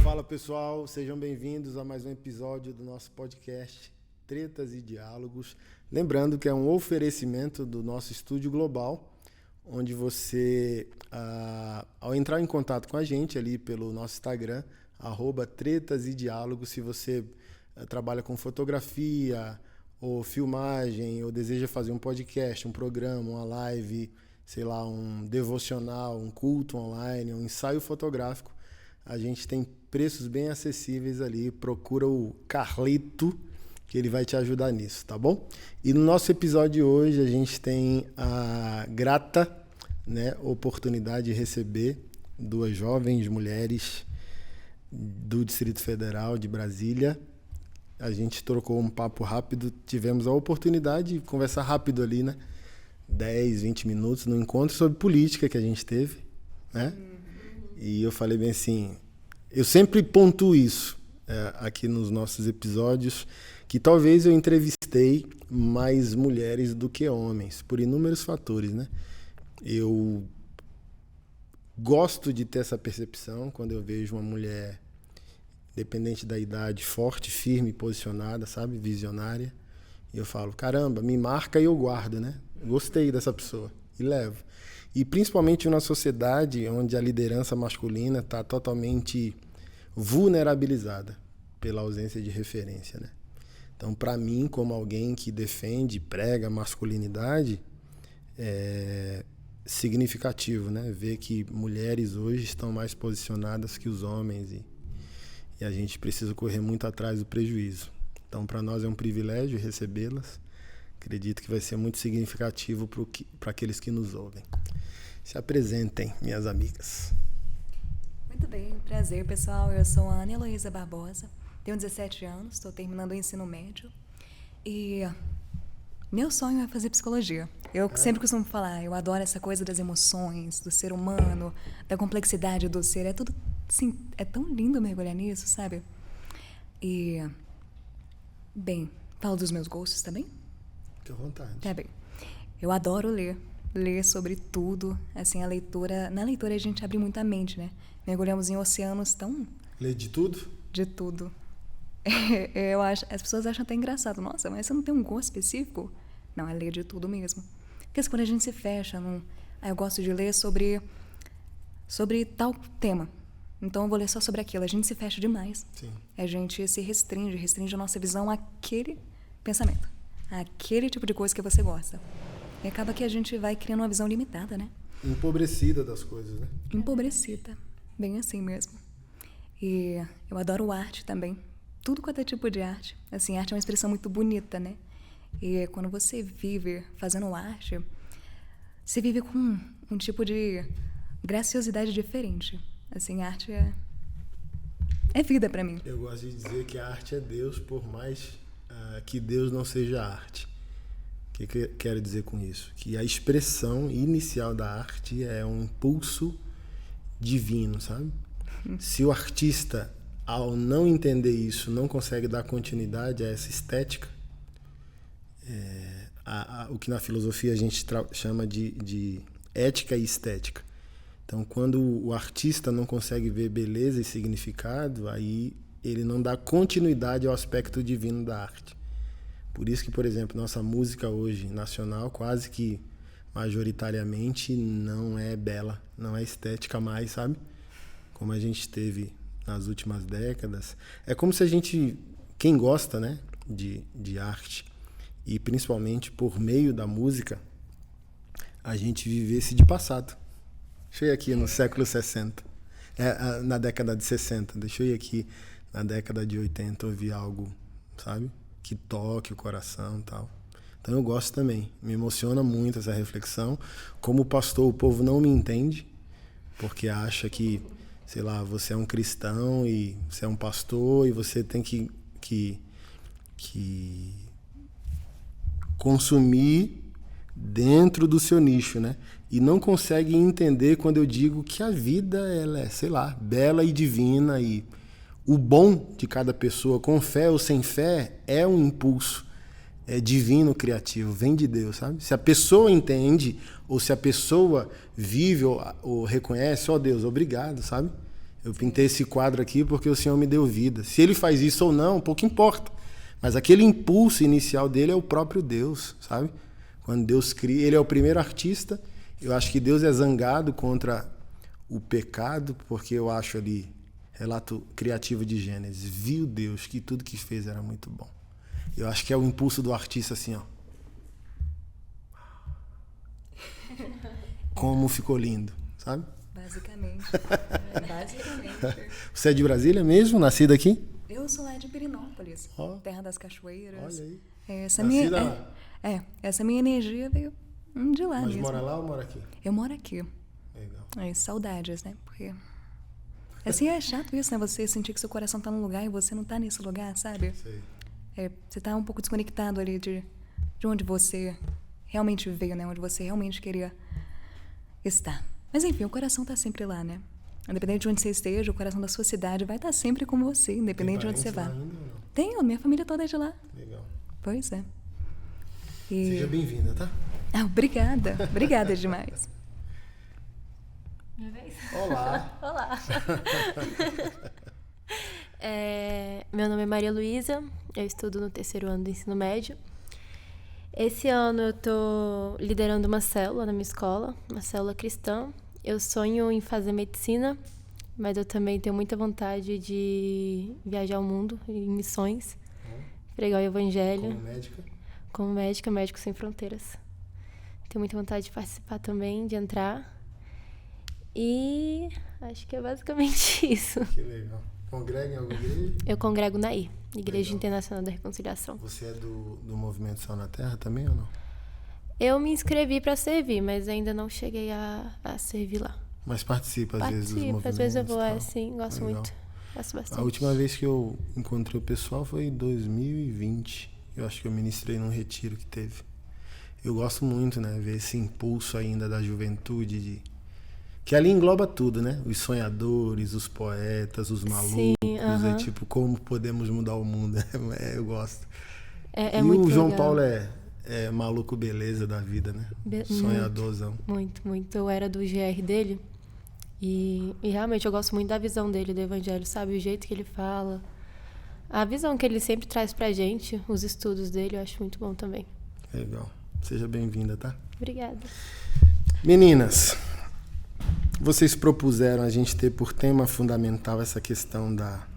Fala pessoal, sejam bem-vindos a mais um episódio do nosso podcast Tretas e Diálogos. Lembrando que é um oferecimento do nosso Estúdio Global, onde você, ao entrar em contato com a gente ali pelo nosso Instagram, @Tretas e Diálogos, se você trabalha com fotografia ou filmagem, ou deseja fazer um podcast, um programa, uma live, sei lá, um devocional, um culto online, um ensaio fotográfico, a gente tem preços bem acessíveis ali. Procura o Carlito, que ele vai te ajudar nisso, tá bom? E no nosso episódio de hoje a gente tem a grata, oportunidade de receber duas jovens mulheres do Distrito Federal de Brasília. A gente trocou um papo rápido, tivemos a oportunidade de conversar rápido ali, 10, 20 minutos no encontro sobre política que a gente teve, E eu falei bem assim, eu sempre pontuo isso aqui nos nossos episódios, que talvez eu entrevistei mais mulheres do que homens, por inúmeros fatores, Eu gosto de ter essa percepção quando eu vejo uma mulher, independente da idade, forte, firme, posicionada, sabe, visionária, e eu falo, caramba, me marca e eu guardo, Gostei dessa pessoa e levo. E principalmente na sociedade onde a liderança masculina está totalmente vulnerabilizada pela ausência de referência, Então, para mim, como alguém que defende, prega masculinidade, é significativo, ver que mulheres hoje estão mais posicionadas que os homens e a gente precisa correr muito atrás do prejuízo. Então, para nós é um privilégio recebê-las. Acredito que vai ser muito significativo para aqueles que nos ouvem. Se apresentem, minhas amigas. Muito bem, prazer pessoal, eu sou a Ana Heloísa Barbosa, tenho 17 anos, estou terminando o ensino médio e meu sonho é fazer psicologia. Eu sempre costumo falar, eu adoro essa coisa das emoções, do ser humano, da complexidade do ser, é tudo, assim, é tão lindo mergulhar nisso, sabe? E, bem, falo dos meus gostos também? Fique à vontade. Tá bem, eu adoro ler sobre tudo, assim, na leitura a gente abre muita mente, Mergulhamos em oceanos tão... Ler de tudo? De tudo. Eu acho, as pessoas acham até engraçado, nossa, mas você não tem um gosto específico? Não, é ler de tudo mesmo. Porque quando a gente se fecha, eu gosto de ler sobre tal tema, então eu vou ler só sobre aquilo, a gente se fecha demais. Sim. A gente se restringe a nossa visão àquele pensamento, àquele tipo de coisa que você gosta. E acaba que a gente vai criando uma visão limitada, Empobrecida das coisas, Empobrecida. Bem assim mesmo. E eu adoro arte também. Tudo quanto é tipo de arte. Assim, arte é uma expressão muito bonita, E quando você vive fazendo arte, você vive com um tipo de graciosidade diferente. Assim, arte é vida pra mim. Eu gosto de dizer que a arte é Deus, por mais que Deus não seja arte. O que eu quero dizer com isso? Que a expressão inicial da arte é um impulso divino, sabe? Se o artista, ao não entender isso, não consegue dar continuidade a essa estética, o que na filosofia a gente chama de ética e estética. Então, quando o artista não consegue ver beleza e significado, aí ele não dá continuidade ao aspecto divino da arte. Por isso que, por exemplo, nossa música hoje nacional quase que majoritariamente não é bela, não é estética mais, sabe? Como a gente teve nas últimas décadas. É como se a gente, quem gosta, de arte, e principalmente por meio da música, a gente vivesse de passado. Deixa eu ir aqui no século 60, na década de 60, deixa eu ir aqui na década de 80, ouvir algo, sabe? Que toque o coração e tal. Então eu gosto também, me emociona muito essa reflexão. Como pastor, o povo não me entende, porque acha que, sei lá, você é um cristão e você é um pastor e você tem que consumir dentro do seu nicho, E não consegue entender quando eu digo que a vida, ela é, sei lá, bela e divina, e o bom de cada pessoa, com fé ou sem fé, é um impulso divino, criativo, vem de Deus, sabe? Se a pessoa entende, ou se a pessoa vive ou reconhece, ó Deus, obrigado, sabe? Eu pintei esse quadro aqui porque o Senhor me deu vida. Se ele faz isso ou não, pouco importa. Mas aquele impulso inicial dele é o próprio Deus, sabe? Quando Deus cria, ele é o primeiro artista. Eu acho que Deus é zangado contra o pecado, porque eu acho ali, relato criativo de Gênesis, viu Deus que tudo que fez era muito bom. Eu acho que é o impulso do artista assim, ó. Como ficou lindo, sabe? Basicamente. Você é de Brasília mesmo? Nascido aqui? Eu sou lá de Pirinópolis, terra das cachoeiras. Olha aí. Essa minha energia veio de lá. Mas mesmo. mora lá ou mora aqui? Eu moro aqui. Legal. Saudades, né? Porque assim é chato isso, né? Você sentir que seu coração tá num lugar e você não tá nesse lugar, sabe? Sei. Você tá um pouco desconectado ali de onde você realmente veio, né? Onde você realmente queria estar. Mas enfim, o coração tá sempre lá, né? Independente de onde você esteja, o coração da sua cidade vai estar sempre com você, independente de onde você vá. Ainda, ou não? Tenho, minha família toda é de lá. Legal. Pois é. Seja bem-vinda, tá? Obrigada. Obrigada demais. Minha vez? Olá. Olá. Meu nome é Maria Luísa, eu estudo no 3º ano do ensino médio. Esse ano eu tô liderando uma célula na minha escola, uma célula cristã. Eu sonho em fazer medicina, mas eu também tenho muita vontade de viajar o mundo em missões, pregar o evangelho. Como médica? Como médica, Médicos Sem Fronteiras. Tenho muita vontade de participar também, de entrar. E acho que é basicamente isso. Que legal. Congrega em alguma igreja? Eu congrego na Igreja Legal. Internacional da Reconciliação. Você é do Movimento Sal na Terra também ou não? Eu me inscrevi para servir, mas ainda não cheguei a servir lá. Mas participa às vezes dos movimentos. Às vezes eu vou, tal. sim, gosto Legal. muito. Gosto bastante. A última vez que eu encontrei o pessoal foi em 2020. Eu acho que eu ministrei num retiro que teve. Eu gosto muito, né? Ver esse impulso ainda da juventude, que ali engloba tudo, né? Os sonhadores, os poetas, os malucos. Sim, É tipo, como podemos mudar o mundo. Eu gosto. É e muito o João legal. Paulo é maluco beleza da vida, né? Sonhadorzão. Muito, muito. Eu era do GR dele e realmente eu gosto muito da visão dele do evangelho, sabe? O jeito que ele fala, a visão que ele sempre traz pra gente, os estudos dele, eu acho muito bom também. Legal. Seja bem-vinda, tá? Obrigada. Meninas, vocês propuseram a gente ter por tema fundamental essa questão da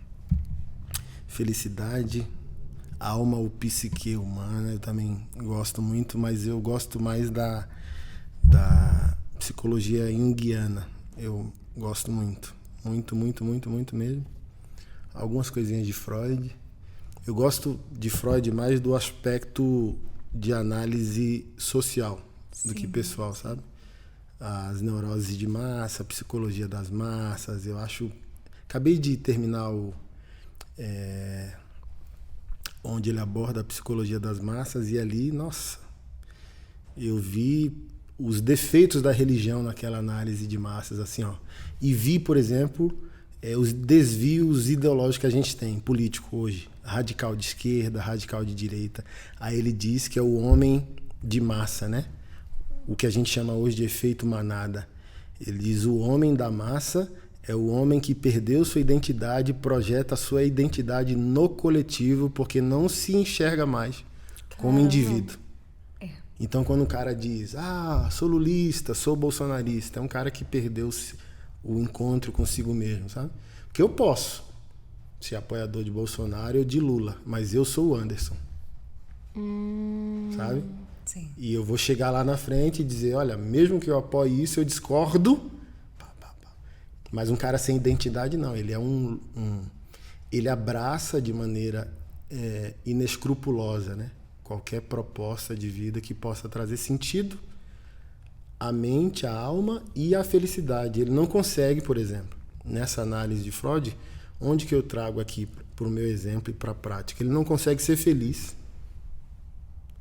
felicidade, alma ou psique humana. Eu também gosto muito, mas eu gosto mais da psicologia junguiana. Eu gosto muito. Muito, muito, muito, muito mesmo. Algumas coisinhas de Freud. Eu gosto de Freud mais do aspecto de análise social do que pessoal, sabe? As neuroses de massa, a psicologia das massas. Eu acho... Acabei de terminar onde ele aborda a psicologia das massas e ali, nossa, eu vi os defeitos da religião naquela análise de massas, assim, ó. E vi, por exemplo, os desvios ideológicos que a gente tem, político hoje, radical de esquerda, radical de direita. Aí ele diz que é o homem de massa, né? O que a gente chama hoje de efeito manada. Ele diz o homem da massa é o homem que perdeu sua identidade e projeta sua identidade no coletivo porque não se enxerga mais como indivíduo. Então, quando o cara diz, sou lulista, sou bolsonarista, é um cara que perdeu o encontro consigo mesmo, sabe? Porque eu posso ser apoiador de Bolsonaro ou de Lula, mas eu sou o Anderson. Sabe? Sim. E eu vou chegar lá na frente e dizer, olha, mesmo que eu apoie isso, eu discordo. Mas um cara sem identidade, não. Ele é ele abraça de maneira inescrupulosa, né? Qualquer proposta de vida que possa trazer sentido à mente, à alma e à felicidade. Ele não consegue, por exemplo, nessa análise de Freud, onde que eu trago aqui para o meu exemplo e para a prática, ele não consegue ser feliz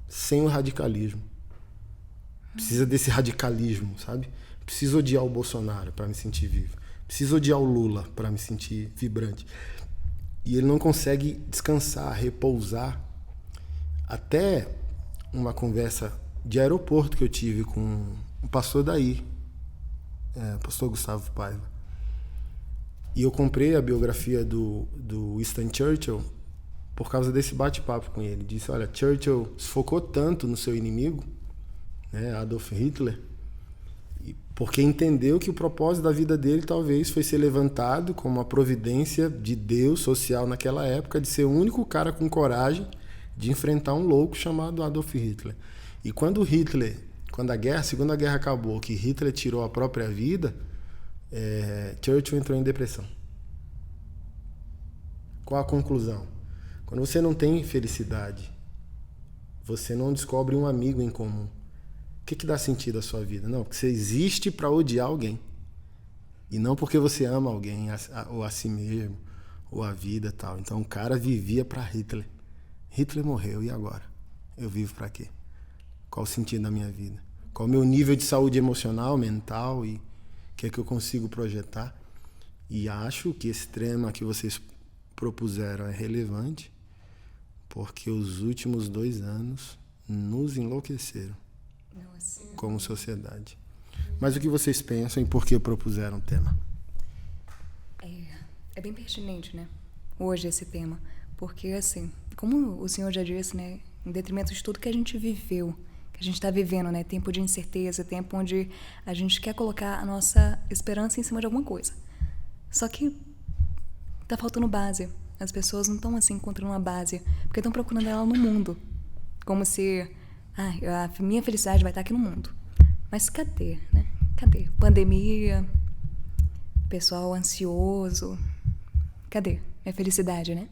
sem o radicalismo. Precisa desse radicalismo, sabe? Preciso odiar o Bolsonaro para me sentir vivo. Preciso odiar o Lula para me sentir vibrante. E ele não consegue descansar, repousar. Até uma conversa de aeroporto que eu tive com o pastor daí, o pastor Gustavo Paiva. E eu comprei a biografia do Winston Churchill por causa desse bate-papo com ele. Disse, olha, Churchill se focou tanto no seu inimigo, né, Adolf Hitler, porque entendeu que o propósito da vida dele talvez foi ser levantado como uma providência de Deus social naquela época, de ser o único cara com coragem de enfrentar um louco chamado Adolf Hitler. E quando a Segunda Guerra acabou, que Hitler tirou a própria vida, Churchill entrou em depressão. Qual a conclusão? Quando você não tem felicidade, você não descobre um amigo em comum. O que dá sentido à sua vida? Não, porque você existe para odiar alguém. E não porque você ama alguém, ou a si mesmo, ou a vida e tal. Então o cara vivia para Hitler. Hitler morreu, e agora? Eu vivo para quê? Qual o sentido da minha vida? Qual o meu nível de saúde emocional, mental, e o que é que eu consigo projetar? E acho que esse tema que vocês propuseram é relevante, porque os últimos 2 anos nos enlouqueceram. Nossa. Como sociedade. Mas o que vocês pensam e por que propuseram o tema? É bem pertinente, né? Hoje esse tema. Porque, assim, como o senhor já disse, né? Em detrimento de tudo que a gente viveu, que a gente está vivendo, né? Tempo de incerteza, tempo onde a gente quer colocar a nossa esperança em cima de alguma coisa. Só que tá faltando base. As pessoas não estão, assim, encontrando uma base, porque estão procurando ela no mundo. Como se... a minha felicidade vai estar aqui no mundo. Mas cadê, né? Cadê? Pandemia, pessoal ansioso. Cadê? É felicidade, né?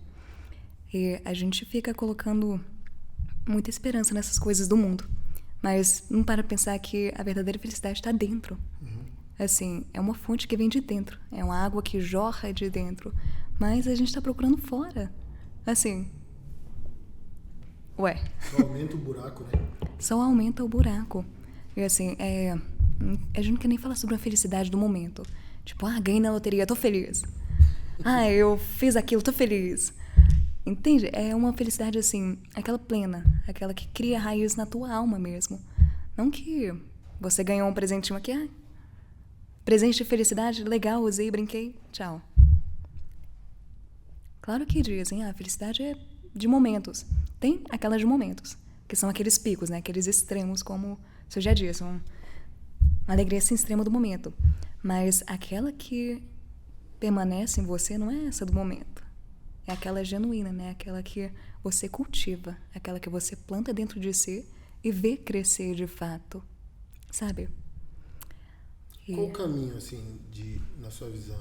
E a gente fica colocando muita esperança nessas coisas do mundo. Mas não para pensar que a verdadeira felicidade está dentro. Assim, é uma fonte que vem de dentro. É uma água que jorra de dentro. Mas a gente está procurando fora. Assim... Ué. Só aumenta o buraco, né? Só aumenta o buraco. E assim, a gente não quer nem falar sobre a felicidade do momento. Tipo, ganhei na loteria, tô feliz. Eu fiz aquilo, tô feliz. Entende? É uma felicidade, assim, aquela plena. Aquela que cria raiz na tua alma mesmo. Não que você ganhou um presentinho aqui, presente de felicidade, legal, usei, brinquei, tchau. Claro que dizem, a felicidade é de momentos. Tem aquelas de momentos, que são aqueles picos, né? Aqueles extremos, como você já disse, uma alegria assim, extrema do momento. Mas aquela que permanece em você não é essa do momento. É aquela genuína, né? Aquela que você cultiva, aquela que você planta dentro de si e vê crescer de fato, sabe? Qual o caminho, assim, na sua visão,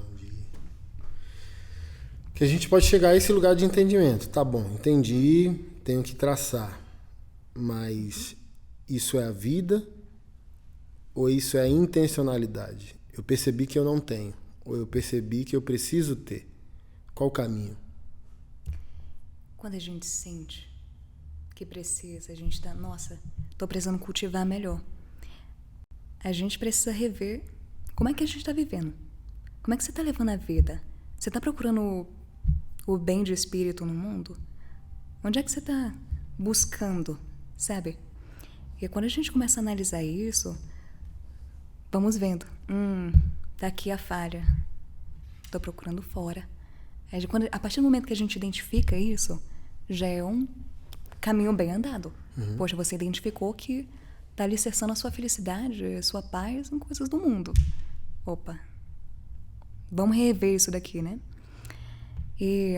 que a gente pode chegar a esse lugar de entendimento? Tá bom, entendi, tenho que traçar, mas isso é a vida ou isso é a intencionalidade? Eu percebi que eu não tenho, ou eu percebi que eu preciso ter. Qual o caminho? Quando a gente sente que precisa, a gente tá, nossa, tô precisando cultivar melhor. A gente precisa rever como é que a gente tá vivendo. Como é que você tá levando a vida? Você tá procurando o bem de espírito no mundo? Onde é que você tá buscando, sabe? E quando a gente começa a analisar isso, vamos vendo. Tá aqui a falha. Tô procurando fora. A partir do momento que a gente identifica isso, já é um caminho bem andado. Poxa, você identificou que tá alicerçando a sua felicidade, a sua paz em coisas do mundo. Opa, vamos rever isso daqui, né? E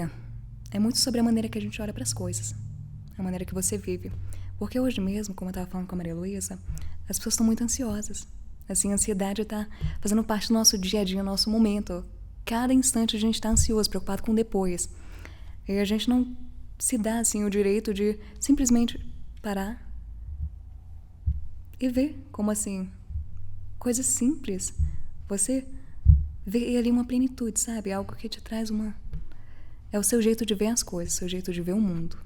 é muito sobre a maneira que a gente olha para as coisas, a maneira que você vive. Porque hoje mesmo, como eu estava falando com a Maria Luísa, as pessoas estão muito ansiosas. Assim, a ansiedade está fazendo parte do nosso dia a dia, nosso momento. Cada instante a gente está ansioso, preocupado com o depois. E a gente não se dá assim, o direito de simplesmente parar e ver como assim, coisas simples. Você vê ali uma plenitude, sabe? Algo que te traz uma... É o seu jeito de ver as coisas, o seu jeito de ver o mundo.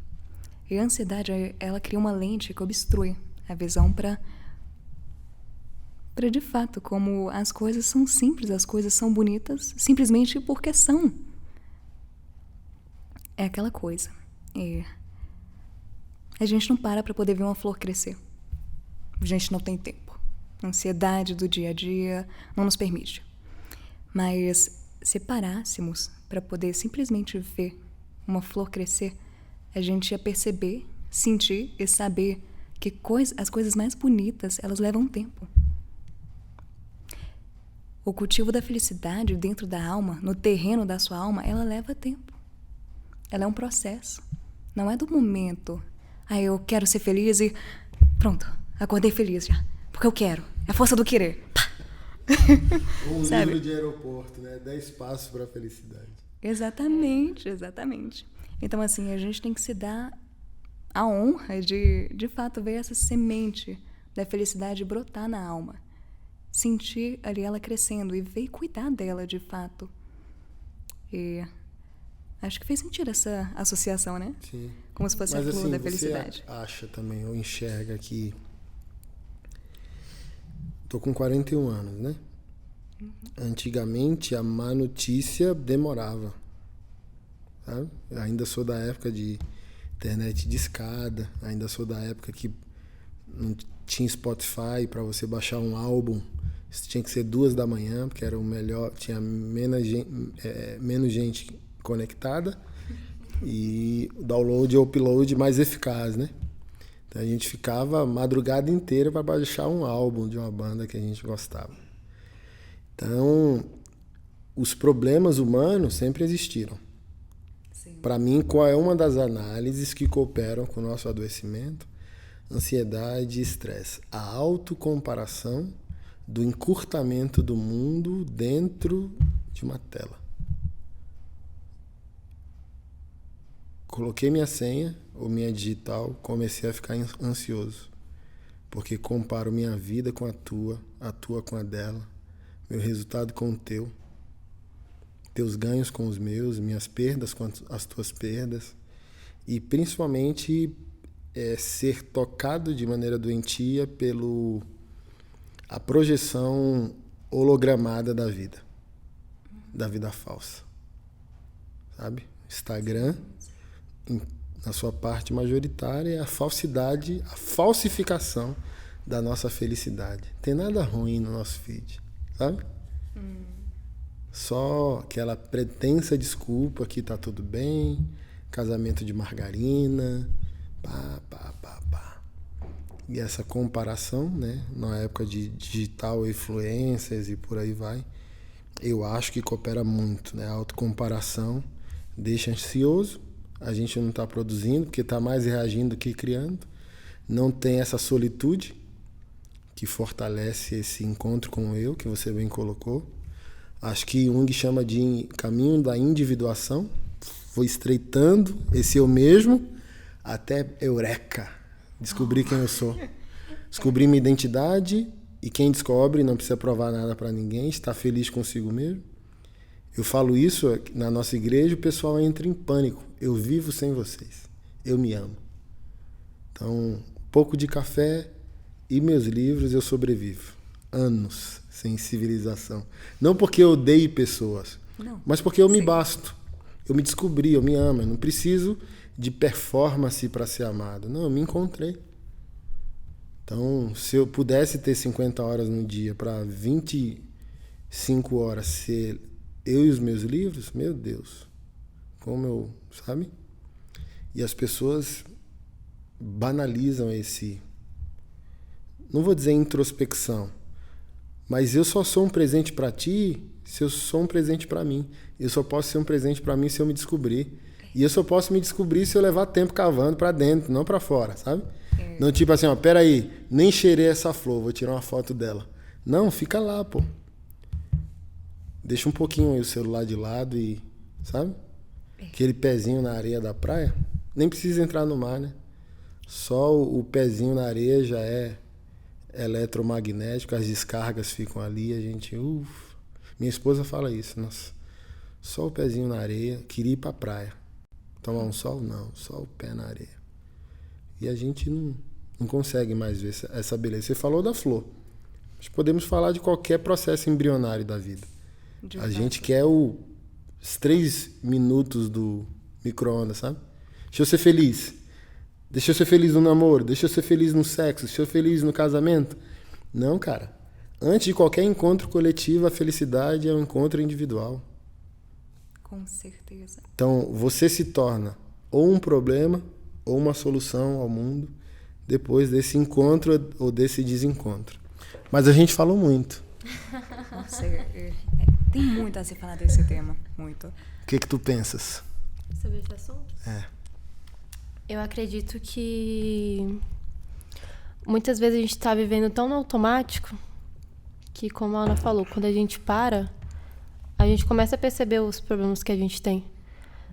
E a ansiedade, ela cria uma lente que obstrui a visão para de fato, como as coisas são simples, as coisas são bonitas, simplesmente porque são. É aquela coisa. E a gente não para poder ver uma flor crescer. A gente não tem tempo. A ansiedade do dia a dia não nos permite. Mas separássemos para poder simplesmente ver uma flor crescer, a gente ia perceber, sentir e saber que as coisas mais bonitas, elas levam tempo. O cultivo da felicidade dentro da alma, no terreno da sua alma, ela leva tempo. Ela é um processo. Não é do momento. Eu quero ser feliz e pronto, acordei feliz já. Porque eu quero. É a força do querer. Pá! Um livro de aeroporto, né? 10 passos para a felicidade. Exatamente, exatamente. Então, assim, a gente tem que se dar a honra de fato, ver essa semente da felicidade brotar na alma. Sentir ali ela crescendo e ver e cuidar dela, de fato. E acho que fez sentido essa associação, né? Sim. Como se fosse a flor da felicidade. Você acha também, ou enxerga que... Tô com 41 anos, né? Antigamente, a má notícia demorava. Sabe? Eu ainda sou da época de internet de escada. Ainda sou da época que não tinha Spotify para você baixar um álbum. Isso tinha que ser 2 da manhã, porque era o melhor, tinha menos gente conectada e o download e upload mais eficaz, né? Então a gente ficava a madrugada inteira para baixar um álbum de uma banda que a gente gostava. Então, os problemas humanos sempre existiram. Para mim, qual é uma das análises que cooperam com o nosso adoecimento? Ansiedade e estresse. A autocomparação do encurtamento do mundo dentro de uma tela. Coloquei minha senha, ou minha digital, comecei a ficar ansioso. Porque comparo minha vida com a tua com a dela, meu resultado com o teu, teus ganhos com os meus, minhas perdas com as tuas perdas. E principalmente ser tocado de maneira doentia a projeção hologramada da vida falsa, sabe? Instagram, na sua parte majoritária, é a falsidade, a falsificação da nossa felicidade. Tem nada ruim no nosso feed, sabe? Só aquela pretensa desculpa que tá tudo bem, casamento de margarina, pá. E essa comparação, né, na época de digital influencers e por aí vai, eu acho que coopera muito, né? A autocomparação deixa ansioso, a gente não está produzindo, porque está mais reagindo do que criando, não tem essa solitude que fortalece esse encontro com o eu, que você bem colocou. Acho que Jung chama de caminho da individuação, foi estreitando esse eu mesmo até eureka. Descobri quem eu sou. Descobri minha identidade e quem descobre não precisa provar nada para ninguém, está feliz consigo mesmo. Eu falo isso na nossa igreja, o pessoal entra em pânico. Eu vivo sem vocês. Eu me amo. Então, pouco de café e meus livros eu sobrevivo. Anos sem civilização. Não porque eu odeie pessoas, mas porque eu me basto. Eu me descobri, eu me amo. Eu não preciso de performance para ser amado. Não, eu me encontrei. Então, se eu pudesse ter 50 horas no dia para 25 horas ser eu e os meus livros, meu Deus, como eu, sabe? E as pessoas banalizam não vou dizer introspecção, mas eu só sou um presente para ti se eu sou um presente para mim. Eu só posso ser um presente para mim se eu me descobrir. E eu só posso me descobrir se eu levar tempo cavando para dentro, não para fora, sabe? Não tipo assim, peraí, nem cheirei essa flor, vou tirar uma foto dela. Não, fica lá, pô. Deixa um pouquinho aí o celular de lado e, sabe? Aquele pezinho na areia da praia, nem precisa entrar no mar, né? Só o pezinho na areia já é eletromagnético, as descargas ficam ali, a gente, Minha esposa fala isso, nossa, só o pezinho na areia, queria ir pra praia. Tomar um sol? Não, só o pé na areia. E a gente não consegue mais ver essa beleza. Você falou da flor. Mas podemos falar de qualquer processo embrionário da vida. A gente quer os 3 minutos do micro-ondas, sabe? Deixa eu ser feliz. Deixa eu ser feliz no namoro. Deixa eu ser feliz no sexo. Deixa eu ser feliz no casamento. Não, cara. Antes de qualquer encontro coletivo, a felicidade é um encontro individual. Com certeza. Então, você se torna ou um problema ou uma solução ao mundo depois desse encontro ou desse desencontro. Mas a gente falou muito. Nossa, tem muito a se falar desse tema, muito. O que tu pensas? Sobre esse assunto? Eu acredito que muitas vezes a gente está vivendo tão no automático que, como a Ana falou, quando a gente para, a gente começa a perceber os problemas que a gente tem.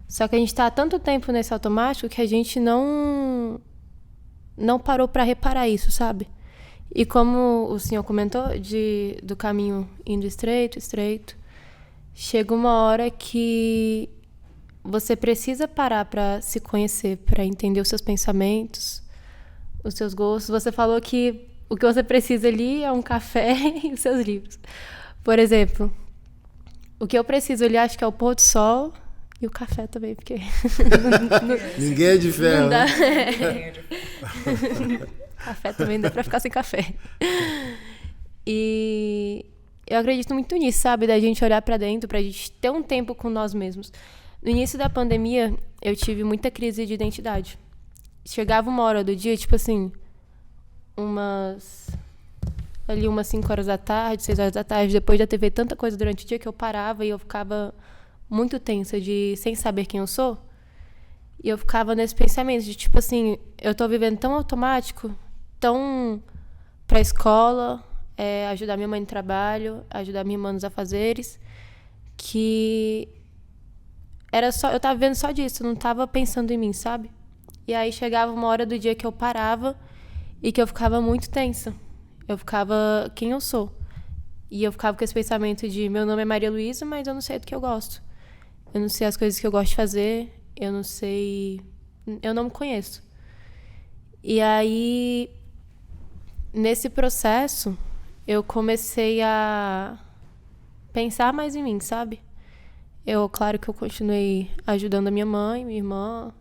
Só que a gente está há tanto tempo nesse automático que a gente não parou para reparar isso, sabe? E como o senhor comentou, do caminho indo estreito, chega uma hora que você precisa parar para se conhecer, para entender os seus pensamentos, os seus gostos. Você falou que o que você precisa ali é um café e os seus livros. Por exemplo, o que eu preciso ali acho que é o pôr do sol e o café também, porque... Ninguém é de ferro. Não dá. Né? Café também dá pra ficar sem café. E eu acredito muito nisso, sabe? Da gente olhar pra dentro, pra gente ter um tempo com nós mesmos. No início da pandemia, eu tive muita crise de identidade. Chegava uma hora do dia, tipo assim, umas 5 horas da tarde, 6 horas da tarde, depois de ter feito tanta coisa durante o dia que eu parava e eu ficava muito tensa, sem saber quem eu sou. E eu ficava nesse pensamento de, tipo assim, eu tô vivendo tão automático, tão pra escola, ajudar minha mãe no trabalho, ajudar minha irmã nos afazeres, que eu tava vivendo só disso, eu não tava pensando em mim, sabe? E aí chegava uma hora do dia que eu parava e que eu ficava muito tensa. Eu ficava quem eu sou. E eu ficava com esse pensamento de, meu nome é Maria Luísa, mas eu não sei do que eu gosto. Eu não sei as coisas que eu gosto de fazer, eu não me conheço. E aí, nesse processo, eu comecei a pensar mais em mim, sabe? Claro que eu continuei ajudando a minha mãe, minha irmã,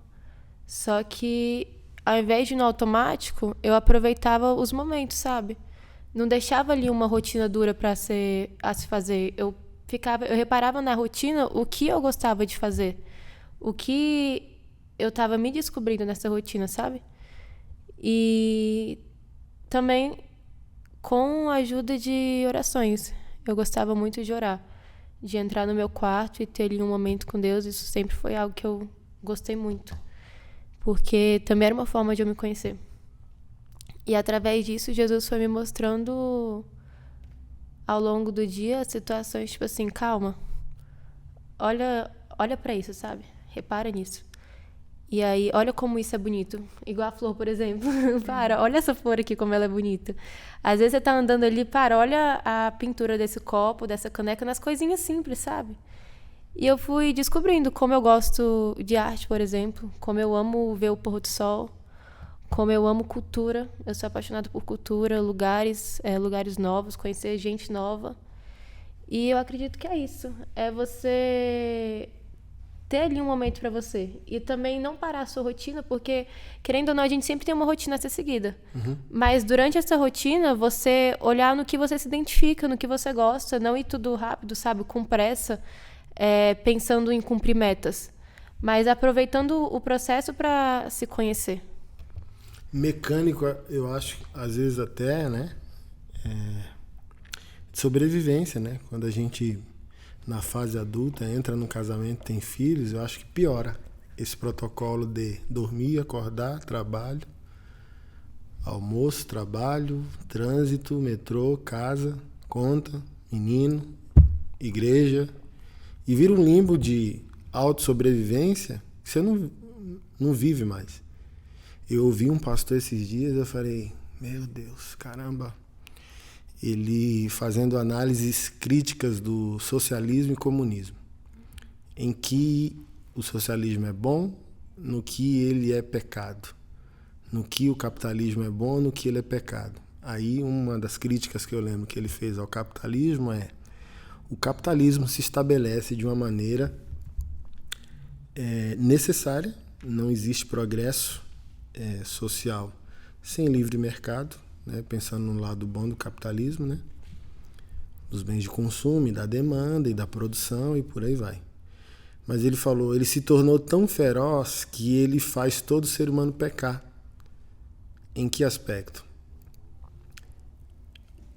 só que ao invés de ir no automático, eu aproveitava os momentos, sabe? Não deixava ali uma rotina dura a se fazer. Eu reparava na rotina o que eu gostava de fazer, o que eu estava me descobrindo nessa rotina, sabe? E também com a ajuda de orações. Eu gostava muito de orar, de entrar no meu quarto e ter ali um momento com Deus. Isso sempre foi algo que eu gostei muito, porque também era uma forma de eu me conhecer. E através disso, Jesus foi me mostrando ao longo do dia situações tipo assim, calma, olha pra isso, sabe? Repara nisso. E aí, olha como isso é bonito. Igual a flor, por exemplo. Olha essa flor aqui, como ela é bonita. Às vezes você tá andando ali, olha a pintura desse copo, dessa caneca, nas coisinhas simples, sabe? E eu fui descobrindo como eu gosto de arte, por exemplo, como eu amo ver o pôr do sol, como eu amo cultura. Eu sou apaixonada por cultura, lugares novos, conhecer gente nova. E eu acredito que é isso. É você ter ali um momento pra você. E também não parar a sua rotina, porque, querendo ou não, a gente sempre tem uma rotina a ser seguida. Uhum. Mas durante essa rotina, você olhar no que você se identifica, no que você gosta, não ir tudo rápido, sabe, com pressa, pensando em cumprir metas, mas aproveitando o processo para se conhecer. Mecânico, eu acho, às vezes até, né, de sobrevivência, né? Quando a gente, na fase adulta, entra no casamento, tem filhos, eu acho que piora esse protocolo de dormir, acordar, trabalho, almoço, trabalho, trânsito, metrô, casa, conta, menino, igreja, e vira um limbo de autossobrevivência que você não vive mais. Eu ouvi um pastor esses dias, eu falei, meu Deus, caramba, ele fazendo análises críticas do socialismo e comunismo, em que o socialismo é bom, no que ele é pecado, no que o capitalismo é bom, no que ele é pecado. Aí uma das críticas que eu lembro que ele fez ao capitalismo é: o capitalismo se estabelece de uma maneira necessária, não existe progresso social sem livre mercado, né? Pensando no lado bom do capitalismo, né? Dos bens de consumo, e da demanda e da produção e por aí vai. Mas ele falou, ele se tornou tão feroz que ele faz todo ser humano pecar. Em que aspecto?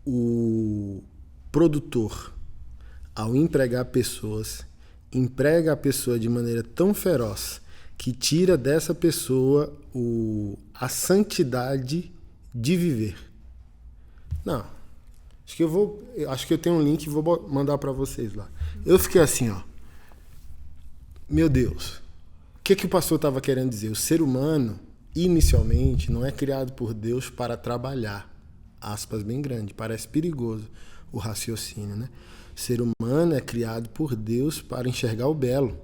O produtor, ao empregar pessoas, emprega a pessoa de maneira tão feroz que tira dessa pessoa a santidade de viver. Não. Acho que eu tenho um link e vou mandar para vocês lá. Eu fiquei assim, ó. Meu Deus. O que o pastor estava querendo dizer? O ser humano, inicialmente, não é criado por Deus para trabalhar. Aspas bem grande. Parece perigoso o raciocínio, né? O ser humano é criado por Deus para enxergar o belo.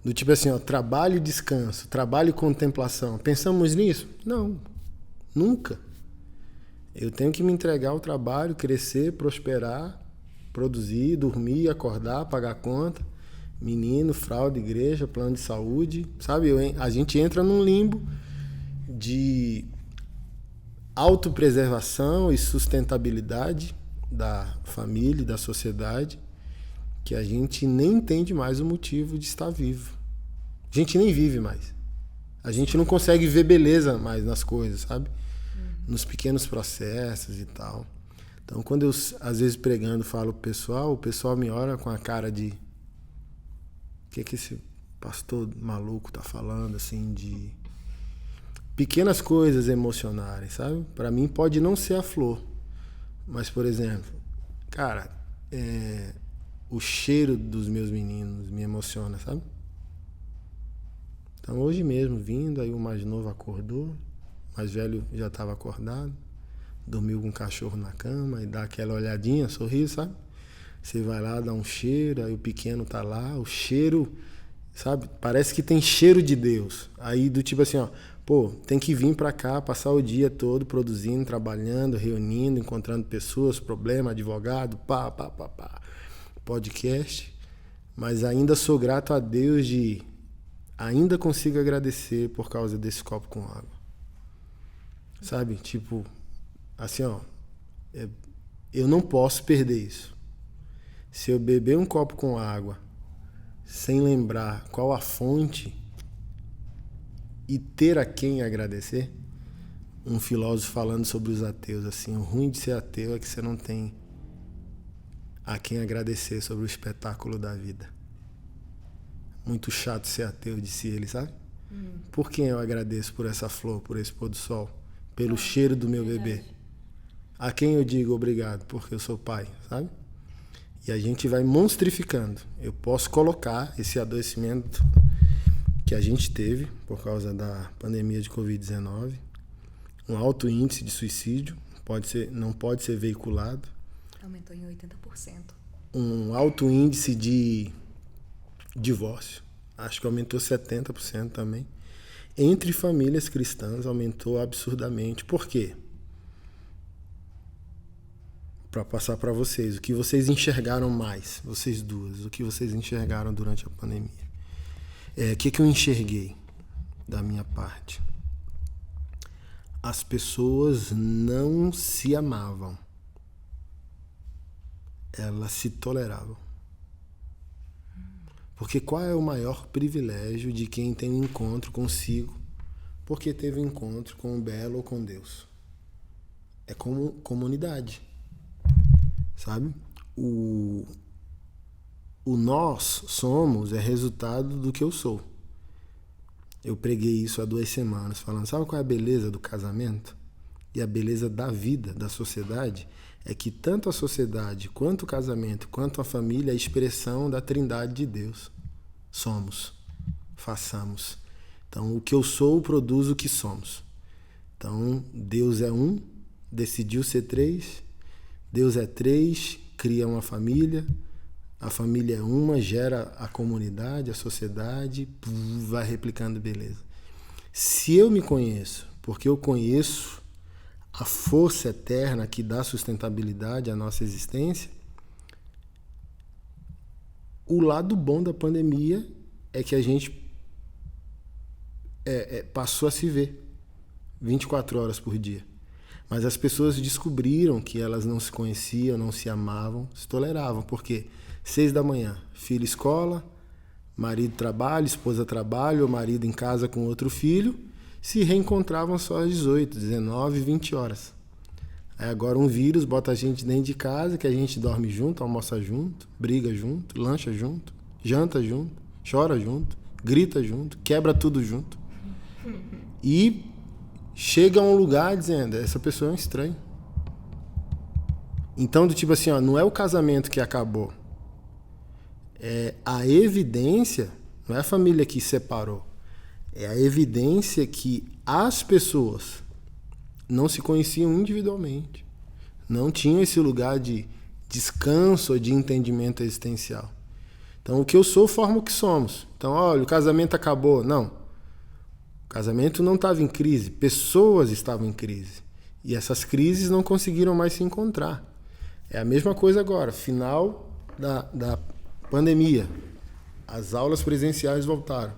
Do tipo assim, ó, trabalho e descanso, trabalho e contemplação. Pensamos nisso? Não. Nunca. Eu tenho que me entregar ao trabalho, crescer, prosperar, produzir, dormir, acordar, pagar conta. Menino, fralda, igreja, plano de saúde, sabe? A gente entra num limbo de autopreservação e sustentabilidade da família e da sociedade, que a gente nem entende mais o motivo de estar vivo. A gente nem vive mais. A gente não consegue ver beleza mais nas coisas, sabe? Nos pequenos processos e tal. Então, quando eu, às vezes, pregando, falo pro pessoal, o pessoal me olha com a cara de... O que esse pastor maluco tá falando, assim, de pequenas coisas emocionais, sabe? Para mim pode não ser a flor, mas, por exemplo, cara, o cheiro dos meus meninos me emociona, sabe? Então, hoje mesmo, vindo, aí o mais novo acordou, o mais velho já estava acordado, dormiu com o cachorro na cama e dá aquela olhadinha, sorriso, sabe? Você vai lá, dá um cheiro, aí o pequeno tá lá, o cheiro, sabe? Parece que tem cheiro de Deus. Aí do tipo assim, ó, pô, tem que vir pra cá, passar o dia todo produzindo, trabalhando, reunindo, encontrando pessoas, problema, advogado, podcast. Mas ainda sou grato a Deus ainda consigo agradecer por causa desse copo com água. Sabe? Tipo, assim, ó, eu não posso perder isso. Se eu beber um copo com água sem lembrar qual a fonte e ter a quem agradecer, um filósofo falando sobre os ateus, assim, o ruim de ser ateu é que você não tem a quem agradecer sobre o espetáculo da vida. Muito chato ser ateu, disse ele, sabe? Por quem eu agradeço por essa flor, por esse pôr do sol, pelo cheiro do meu bebê? A quem eu digo obrigado, porque eu sou pai, sabe? E a gente vai monstrificando. Eu posso colocar esse adoecimento que a gente teve por causa da pandemia de Covid-19, um alto índice de suicídio, não pode ser veiculado. Aumentou em 80%. Um alto índice de divórcio, acho que aumentou 70% também. Entre famílias cristãs aumentou absurdamente. Por quê? Para passar para vocês, o que vocês enxergaram mais, vocês duas, o que vocês enxergaram durante a pandemia. O que eu enxerguei da minha parte? As pessoas não se amavam, elas se toleravam. Porque qual é o maior privilégio de quem tem um encontro consigo porque teve um encontro com o belo ou com Deus? É como comunidade. Sabe? O nós somos é resultado do que eu sou. Eu preguei isso há 2 semanas, falando, sabe qual é a beleza do casamento? E a beleza da vida, da sociedade, é que tanto a sociedade, quanto o casamento, quanto a família é a expressão da trindade de Deus. Somos, façamos. Então, o que eu sou produz o que somos. Então, Deus é um, decidiu ser 3, Deus é 3, cria uma família, a família é uma, gera a comunidade, a sociedade, vai replicando beleza. Se eu me conheço, porque eu conheço a força eterna que dá sustentabilidade à nossa existência, o lado bom da pandemia é que a gente passou a se ver 24 horas por dia. Mas as pessoas descobriram que elas não se conheciam, não se amavam, se toleravam. Por quê? 6 da manhã, filho escola, Marido trabalha, esposa trabalha, o marido em casa com outro filho, se reencontravam só às 18, 19, 20 horas. Aí agora um vírus bota a gente dentro de casa, que a gente dorme junto, almoça junto, briga junto, lancha junto, janta junto, chora junto, grita junto, quebra tudo junto. E chega a um lugar dizendo, essa pessoa é um estranho. Então, do tipo assim, ó, não é o casamento que acabou. É a evidência, não é a família que separou. É a evidência que as pessoas não se conheciam individualmente. Não tinham esse lugar de descanso ou de entendimento existencial. Então, o que eu sou forma o que somos. Então, olha, o casamento acabou. Não. O casamento não estava em crise. Pessoas estavam em crise. E essas crises não conseguiram mais se encontrar. É a mesma coisa agora. Final da pandemia. As aulas presenciais voltaram.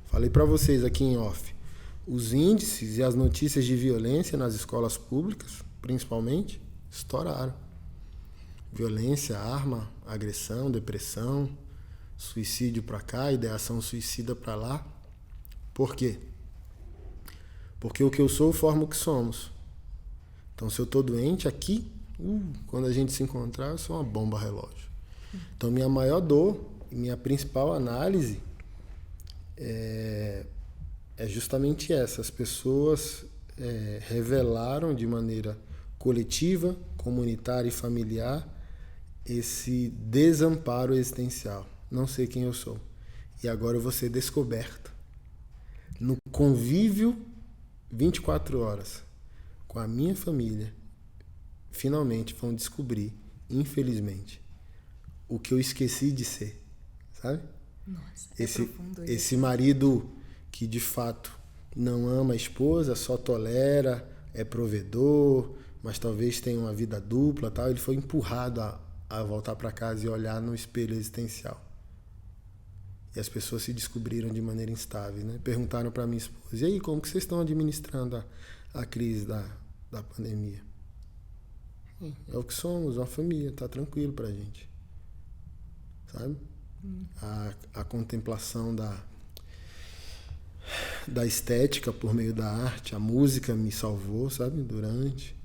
Falei para vocês aqui em off. Os índices e as notícias de violência nas escolas públicas, principalmente, estouraram. Violência, arma, agressão, depressão, suicídio para cá, ideação suicida para lá. Por quê? Porque o que eu sou forma o que somos. Então, se eu estou doente aqui, quando a gente se encontrar, eu sou uma bomba relógio. Então, minha maior dor e minha principal análise é justamente essa. As pessoas revelaram de maneira coletiva, comunitária e familiar esse desamparo existencial. Não sei quem eu sou. E agora eu vou ser descoberto. No convívio 24 horas com a minha família, finalmente vão descobrir, infelizmente, o que eu esqueci de ser. Sabe? Nossa, profundo esse marido que de fato não ama a esposa, só tolera, é provedor, mas talvez tenha uma vida dupla, tal, ele foi empurrado a voltar para casa e olhar no espelho existencial. E as pessoas se descobriram de maneira instável, né? Perguntaram para minha esposa, e aí, como que vocês estão administrando a crise da pandemia? É o que somos, uma família, tá tranquilo pra gente. Sabe? A contemplação da estética por meio da arte, a música me salvou, sabe? Durante.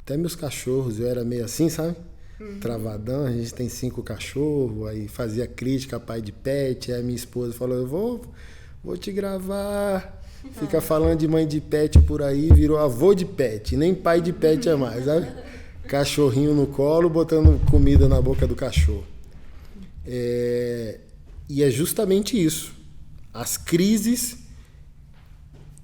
Até meus cachorros, eu era meio assim, sabe? Travadão, a gente tem 5 cachorros, aí fazia crítica a pai de pet, aí minha esposa falou, eu vou te gravar, fica falando de mãe de pet por aí, virou avô de pet, nem pai de pet é mais, sabe? Cachorrinho no colo, botando comida na boca do cachorro. E é justamente isso. As crises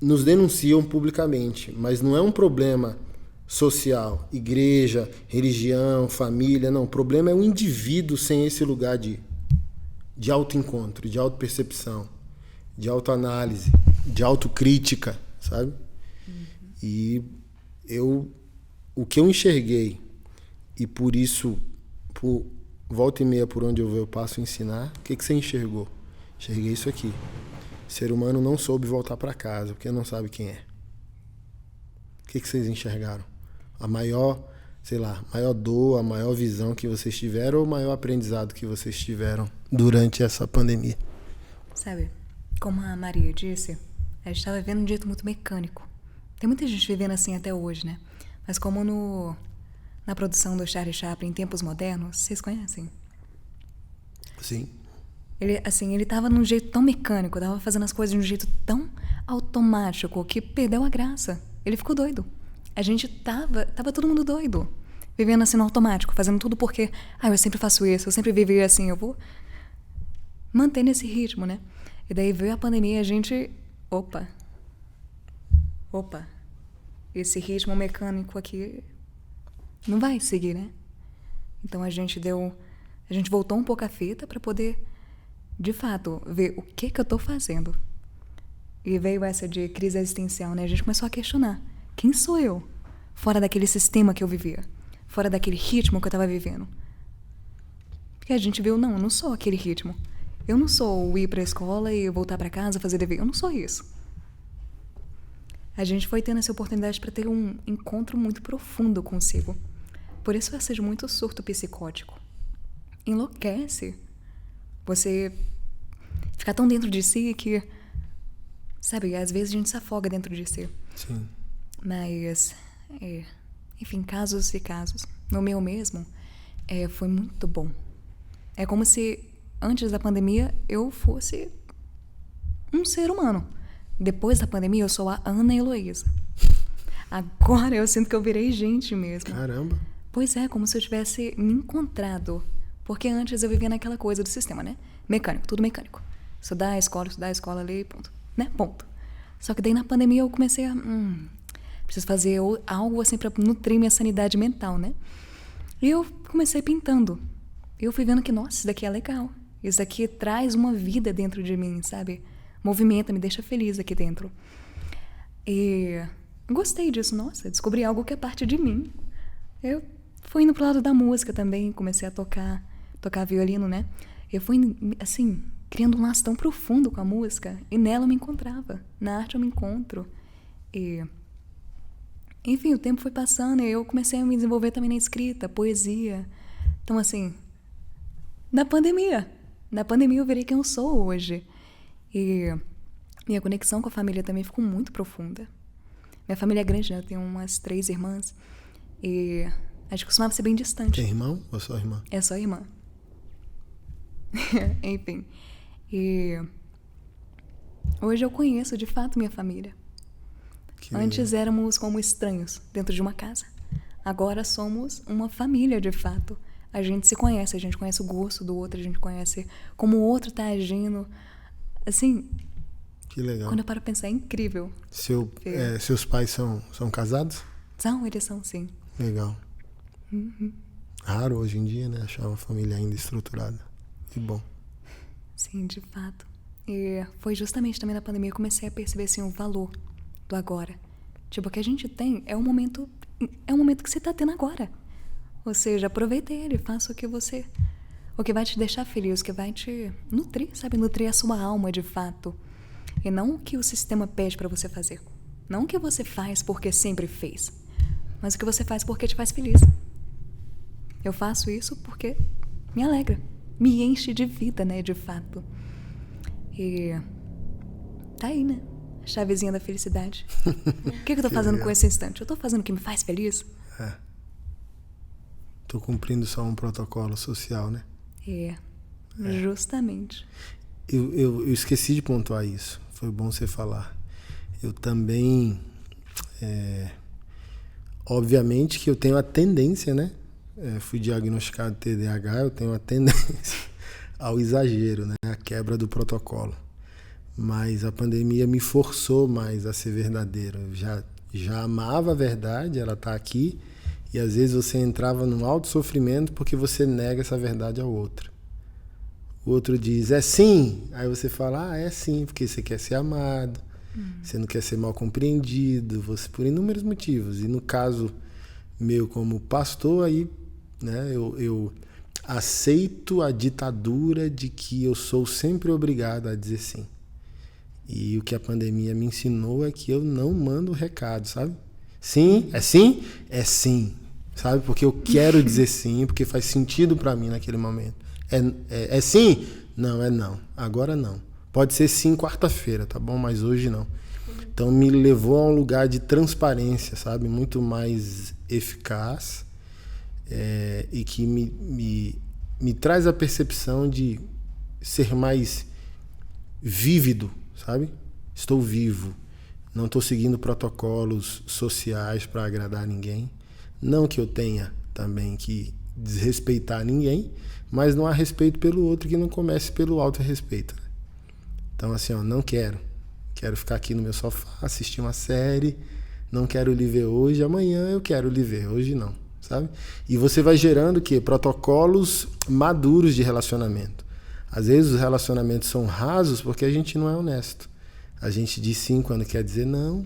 nos denunciam publicamente, mas não é um problema social, igreja, religião, família, não. O problema é o indivíduo sem esse lugar de autoencontro, de autopercepção, de autoanálise, de autocrítica, sabe? E o que eu enxerguei, e por isso, por volta e meia por onde eu vou, eu passo a ensinar, o que você enxergou? Enxerguei isso aqui. O ser humano não soube voltar para casa, porque não sabe quem é. O que vocês enxergaram? A maior, maior dor, a maior visão que vocês tiveram ou o maior aprendizado que vocês tiveram durante essa pandemia? Sabe, como a Maria disse, a gente estava vivendo de um jeito muito mecânico. Tem muita gente vivendo assim até hoje, né? Mas como na produção do Charlie Chaplin em Tempos Modernos, vocês conhecem? Sim. Ele tava num jeito tão mecânico, tava fazendo as coisas de um jeito tão automático que perdeu a graça. Ele ficou doido. A gente tava todo mundo doido. Vivendo assim no automático, fazendo tudo porque, eu sempre faço isso, eu sempre vivi assim, eu vou manter nesse ritmo, né? E daí veio a pandemia e a gente, opa, esse ritmo mecânico aqui não vai seguir, né? Então a gente voltou um pouco a fita para poder, de fato, ver o que eu tô fazendo. E veio essa de crise existencial, né? A gente começou a questionar. Quem sou eu? Fora daquele sistema que eu vivia. Fora daquele ritmo que eu tava vivendo. Porque a gente viu, não, eu não sou aquele ritmo. Eu não sou o ir pra escola e voltar pra casa, fazer dever. Eu não sou isso. A gente foi tendo essa oportunidade para ter um encontro muito profundo consigo. Por isso eu seja muito surto psicótico. Enlouquece. Você ficar tão dentro de si que, sabe, às vezes a gente se afoga dentro de si. Sim. Mas, enfim, casos e casos. No meu mesmo, foi muito bom. É como se, antes da pandemia, eu fosse um ser humano. Depois da pandemia, eu sou a Ana Heloísa. Agora eu sinto que eu virei gente mesmo. Caramba. Pois é, como se eu tivesse me encontrado. Porque antes eu vivia naquela coisa do sistema, né? Mecânico, tudo mecânico. Estudar a escola ali, ponto. Né? Ponto. Só que daí na pandemia eu comecei a... preciso fazer algo assim pra nutrir minha sanidade mental, né? E eu comecei pintando. Eu fui vendo que, nossa, isso daqui é legal. Isso daqui traz uma vida dentro de mim, sabe? Movimenta, me deixa feliz aqui dentro. E gostei disso, nossa, descobri algo que é parte de mim. Eu fui indo pro lado da música também, comecei a tocar violino, né? Eu fui, assim, criando um laço tão profundo com a música, e nela eu me encontrava. Na arte eu me encontro. E, enfim, o tempo foi passando e eu comecei a me desenvolver também na escrita, poesia. Então, assim, na pandemia eu virei quem eu sou hoje. E minha conexão com a família também ficou muito profunda. Minha família é grande, né? Eu tenho umas 3 irmãs. E a gente costumava ser bem distante. Tem irmão ou só irmã? É só irmã. Enfim. E hoje eu conheço, de fato, minha família. Antes éramos como estranhos dentro de uma casa. Agora somos uma família, de fato. A gente se conhece, a gente conhece o gosto do outro, a gente conhece como o outro tá agindo. Assim, que legal. Quando eu paro pra pensar, é incrível. Seus pais são casados? Eles são, sim. Legal. Raro hoje em dia, né? Achar uma família ainda estruturada. Que bom. Sim, de fato. E foi justamente também na pandemia que eu comecei a perceber, assim, o valor do agora. Tipo, o que a gente tem é um momento que você tá tendo agora. Ou seja, aproveita ele, faça o que vai te deixar feliz, o que vai te nutrir, sabe? Nutrir a sua alma, de fato. E não o que o sistema pede pra você fazer. Não o que você faz porque sempre fez. Mas o que você faz porque te faz feliz. Eu faço isso porque me alegra. Me enche de vida, né? De fato. E tá aí, né? A chavezinha da felicidade. O que eu tô fazendo com esse instante? Eu tô fazendo o que me faz feliz? Tô cumprindo só um protocolo social, né? Justamente. Eu esqueci de pontuar isso. Foi bom você falar. Eu também... obviamente que eu tenho a tendência, né? Fui diagnosticado de TDAH, eu tenho a tendência ao exagero, né? A quebra do protocolo. Mas a pandemia me forçou mais a ser verdadeiro. Eu já amava a verdade, ela tá aqui, e às vezes você entrava num alto sofrimento porque você nega essa verdade ao outro. O outro diz, é sim. Aí você fala, é sim, porque você quer ser amado, você não quer ser mal compreendido, por inúmeros motivos. E no caso meu como pastor, aí, né, eu aceito a ditadura de que eu sou sempre obrigado a dizer sim. E o que a pandemia me ensinou é que eu não mando recado, sabe? Sim, é sim? É sim, sabe? Porque eu quero dizer sim, porque faz sentido para mim naquele momento. É sim? Não, é não. Agora não. Pode ser sim quarta-feira, tá bom? Mas hoje não. Então me levou a um lugar de transparência, sabe? Muito mais eficaz, e que me traz a percepção de ser mais vívido, sabe? Estou vivo. Não estou seguindo protocolos sociais para agradar ninguém. Não que eu tenha também que desrespeitar ninguém, mas não há respeito pelo outro que não comece pelo auto-respeito. Então, assim, não quero ficar aqui no meu sofá, assistir uma série, não quero lhe ver hoje, amanhã eu quero lhe ver, hoje não, sabe? E você vai gerando o quê? Protocolos maduros de relacionamento. Às vezes os relacionamentos são rasos porque a gente não é honesto. A gente diz sim quando quer dizer não,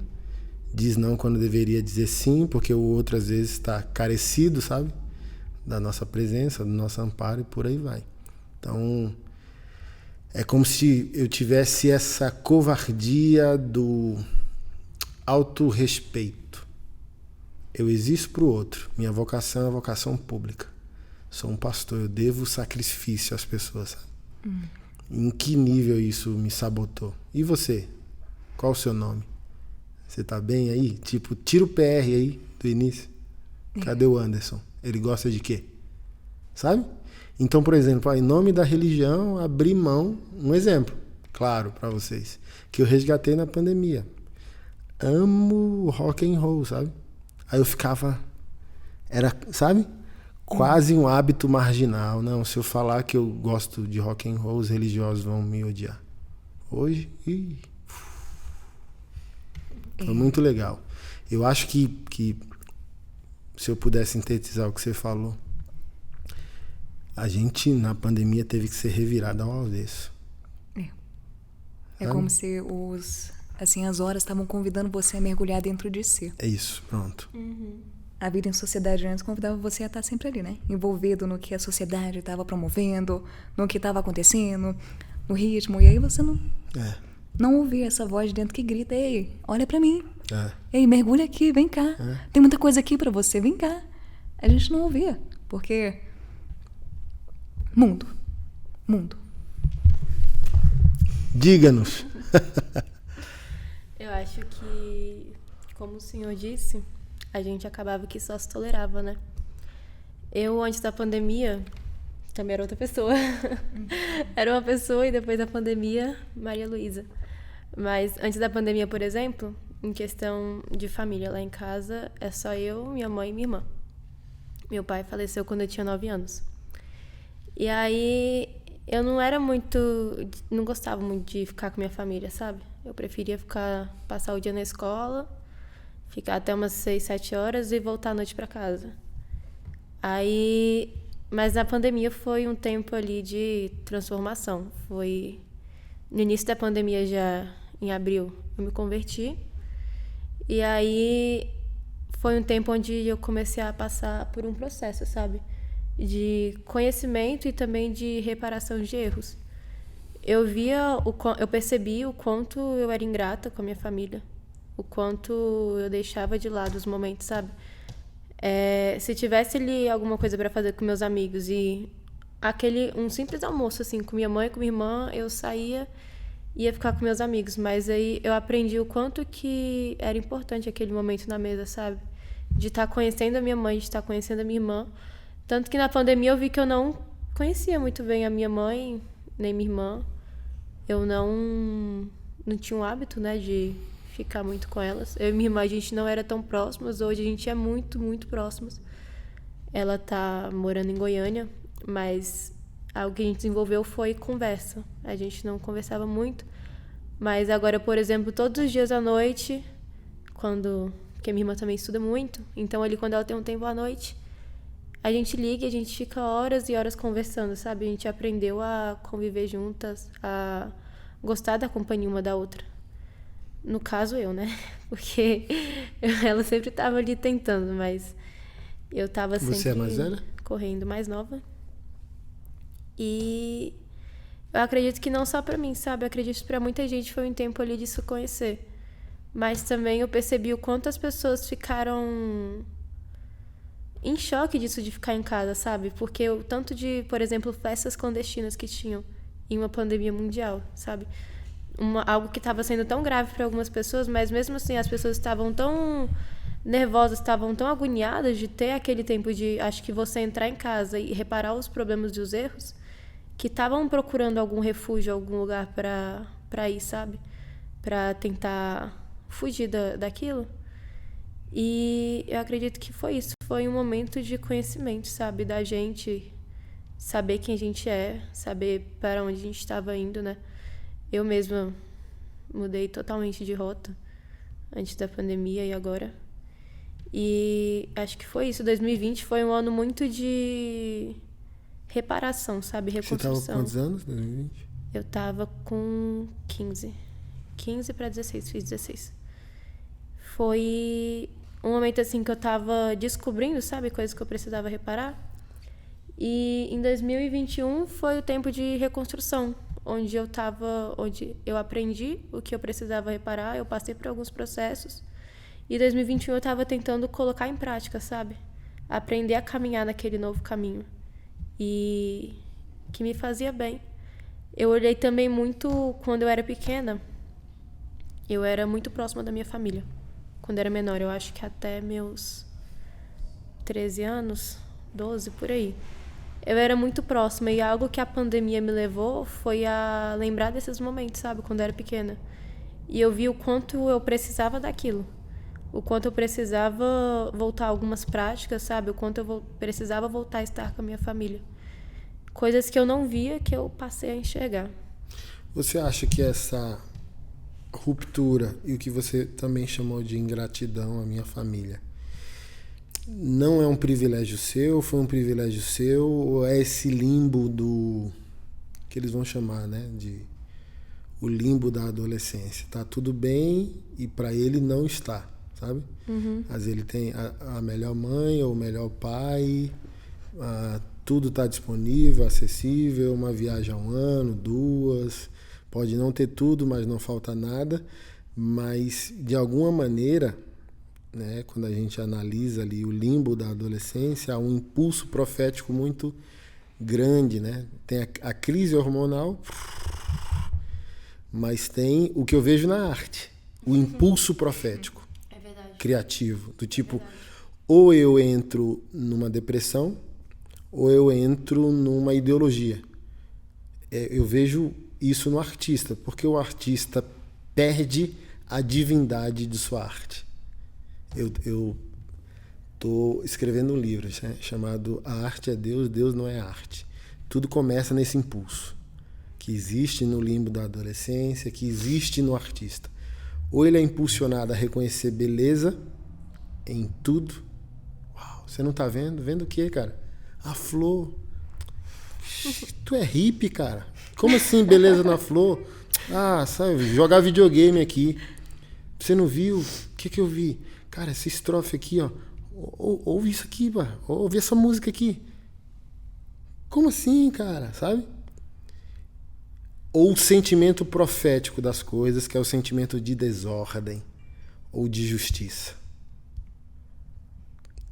diz não quando deveria dizer sim, porque o outro às vezes está carecido, sabe? Da nossa presença, do nosso amparo, e por aí vai. Então, é como se eu tivesse essa covardia do autorrespeito. Eu existo para o outro. Minha vocação é a vocação pública. Sou um pastor, eu devo sacrifício às pessoas, sabe? Em que nível isso me sabotou? E você? Qual o seu nome? Você tá bem aí? Tipo, tira o PR aí do início. Cadê o Anderson? Ele gosta de quê? Sabe? Então, por exemplo, em nome da religião, abrir mão, um exemplo, claro, para vocês, que eu resgatei na pandemia. Amo rock and roll, sabe? Aí eu ficava, era, sabe? Quase um hábito marginal. Não, se eu falar que eu gosto de rock and roll, os religiosos vão me odiar. Hoje, foi muito legal. Eu acho que se eu puder sintetizar o que você falou, a gente na pandemia teve que ser revirado ao avesso. É como se as horas estavam convidando você a mergulhar dentro de si. É isso, pronto. A vida em sociedade antes convidava você a estar sempre ali, né? Envolvido no que a sociedade estava promovendo, no que estava acontecendo, no ritmo. E aí você não ouvia essa voz de dentro que grita: ei, olha pra mim. Ei, mergulha aqui, vem cá. Tem muita coisa aqui pra você, vem cá. A gente não ouvia, porque... Mundo. Diga-nos. Eu acho que, como o senhor disse, a gente acabava que só se tolerava, né? Eu, antes da pandemia, também era outra pessoa. Era uma pessoa e depois da pandemia, Maria Luísa. Mas antes da pandemia, por exemplo, em questão de família, lá em casa, é só eu, minha mãe e minha irmã. Meu pai faleceu quando eu tinha 9 anos. E aí, eu não gostava muito de ficar com minha família, sabe? Eu preferia passar o dia na escola, ficar até umas 6, 7 horas e voltar à noite pra casa. Mas a pandemia foi um tempo ali de transformação. Foi no início da pandemia, já em abril, eu me converti. E aí foi um tempo onde eu comecei a passar por um processo, sabe? De conhecimento e também de reparação de erros. Eu percebi o quanto eu era ingrata com a minha família, o quanto eu deixava de lado os momentos, sabe? Se tivesse ali alguma coisa para fazer com meus amigos e um simples almoço assim com minha mãe e com minha irmã, eu saía e ia ficar com meus amigos, mas aí eu aprendi o quanto que era importante aquele momento na mesa, sabe? De estar conhecendo a minha mãe, de estar conhecendo a minha irmã. Tanto que na pandemia eu vi que eu não conhecia muito bem a minha mãe, nem minha irmã. Eu não tinha um hábito, né, de ficar muito com elas. Eu e minha irmã, a gente não era tão próximas. Hoje a gente é muito, muito próximas. Ela tá morando em Goiânia, mas algo que a gente desenvolveu foi conversa. A gente não conversava muito. Mas agora, por exemplo, todos os dias à noite, porque minha irmã também estuda muito, então ali quando ela tem um tempo à noite, a gente liga e a gente fica horas e horas conversando, sabe? A gente aprendeu a conviver juntas, a gostar da companhia uma da outra. No caso, eu, né? Porque ela sempre estava ali tentando, mas eu estava sempre... Você é mais velha? Correndo, mais nova. E eu acredito que não só para mim, sabe? Eu acredito que para muita gente foi um tempo ali de se conhecer. Mas também eu percebi o quanto as pessoas ficaram em choque disso de ficar em casa, sabe? Porque o tanto de, por exemplo, festas clandestinas que tinham em uma pandemia mundial, sabe? Algo que estava sendo tão grave para algumas pessoas, mas mesmo assim as pessoas estavam tão nervosas, estavam tão agoniadas de ter aquele tempo de, acho que você entrar em casa e reparar os problemas e os erros, que estavam procurando algum refúgio, algum lugar para ir, sabe? Para tentar fugir daquilo. E eu acredito que foi isso. Foi um momento de conhecimento, sabe? Da gente saber quem a gente é, saber para onde a gente estava indo, né? Eu mesma mudei totalmente de rota antes da pandemia e agora. E acho que foi isso. 2020 foi um ano muito de reparação, sabe? Reconstrução. Você estava com quantos anos, 2020? Eu estava com 15. 15 para 16, fiz 16. Foi um momento assim que eu tava descobrindo, sabe, coisas que eu precisava reparar. E em 2021 foi o tempo de reconstrução, onde eu aprendi o que eu precisava reparar, eu passei por alguns processos. E em 2021 eu tava tentando colocar em prática, sabe? Aprender a caminhar naquele novo caminho. E que me fazia bem. Eu olhei também muito quando eu era pequena. Eu era muito próxima da minha família. Quando eu era menor, eu acho que até meus 13 anos, 12, por aí. Eu era muito próxima e algo que a pandemia me levou foi a lembrar desses momentos, sabe? Quando eu era pequena. E eu vi o quanto eu precisava daquilo. O quanto eu precisava voltar a algumas práticas, sabe? O quanto eu precisava voltar a estar com a minha família. Coisas que eu não via, que eu passei a enxergar. Você acha que essa ruptura e o que você também chamou de ingratidão à minha família não é um privilégio seu, foi um privilégio seu, ou é esse limbo do que eles vão chamar, né, de o limbo da adolescência? Tá tudo bem e para ele não está, sabe? Às vezes ele tem a melhor mãe ou o melhor pai, tudo está disponível, acessível, uma viagem a 1 ano, 2, pode não ter tudo, mas não falta nada, mas de alguma maneira, né, quando a gente analisa ali o limbo da adolescência, há um impulso profético muito grande, né? Tem a crise hormonal, mas tem o que eu vejo na arte, o impulso profético, criativo, do tipo, ou eu entro numa depressão, ou eu entro numa ideologia. Eu vejo isso no artista, porque o artista perde a divindade de sua arte. Eu estou escrevendo um livro, né, chamado A Arte é Deus, Deus não é arte. Tudo começa nesse impulso que existe no limbo da adolescência, que existe no artista. Ou ele é impulsionado a reconhecer beleza em tudo. Uau, você não está vendo? Vendo o quê, cara? A flor. Tu é hippie, cara. Como assim, beleza na flor? Sabe, jogar videogame aqui. Você não viu? O que eu vi? Cara, essa estrofe aqui, ó. Ouve isso aqui, pá. Ouve essa música aqui. Como assim, cara? Sabe? Ou o sentimento profético das coisas, que é o sentimento de desordem ou de justiça.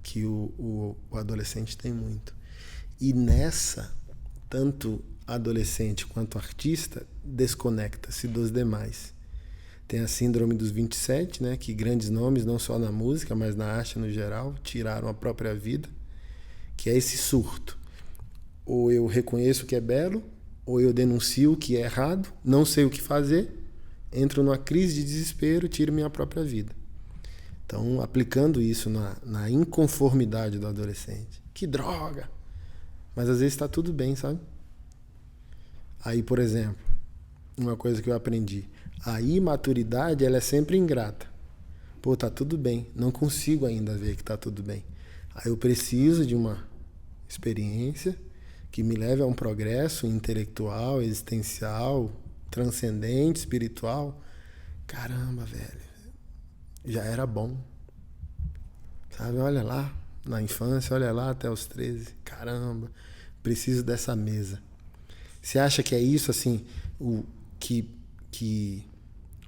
Que o adolescente tem muito. E nessa, tanto adolescente quanto artista, desconecta-se dos demais. Tem a síndrome dos 27, né, que grandes nomes, não só na música, mas na arte no geral, tiraram a própria vida, que é esse surto. Ou eu reconheço o que é belo, ou eu denuncio o que é errado, não sei o que fazer, entro numa crise de desespero, tiro minha própria vida. Então, aplicando isso na inconformidade do adolescente. Que droga! Mas às vezes está tudo bem, sabe? Aí, por exemplo, uma coisa que eu aprendi. A imaturidade, ela é sempre ingrata. Pô, tá tudo bem. Não consigo ainda ver que tá tudo bem. Aí eu preciso de uma experiência que me leve a um progresso intelectual, existencial, transcendente, espiritual. Caramba, velho. Já era bom. Sabe? Olha lá, na infância, olha lá até os 13. Caramba, preciso dessa mesa. Você acha que é isso, assim, o que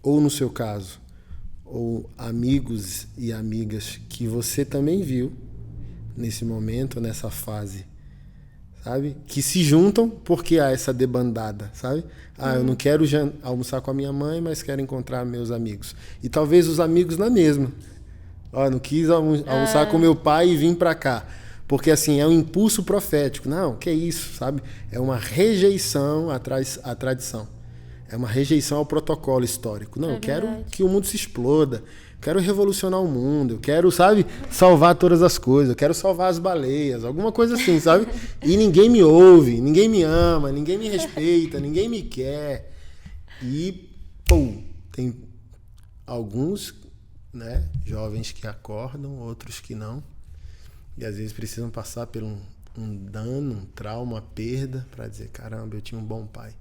ou no seu caso, ou amigos e amigas que você também viu nesse momento, nessa fase, sabe? Que se juntam porque há essa debandada, sabe? Eu não quero almoçar com a minha mãe, mas quero encontrar meus amigos. E talvez os amigos na mesma. Não quis almoçar com meu pai e vim pra cá. Porque, assim, é um impulso profético. Não, que é isso, sabe? É uma rejeição à tradição. É uma rejeição ao protocolo histórico. Não, eu quero que o mundo se exploda. Eu quero revolucionar o mundo. Eu quero, sabe, salvar todas as coisas. Eu quero salvar as baleias. Alguma coisa assim, sabe? E ninguém me ouve, ninguém me ama, ninguém me respeita, ninguém me quer. E, tem alguns, né, jovens que acordam, outros que não. E às vezes precisam passar por um dano, um trauma, uma perda, para dizer, caramba, eu tinha um bom pai.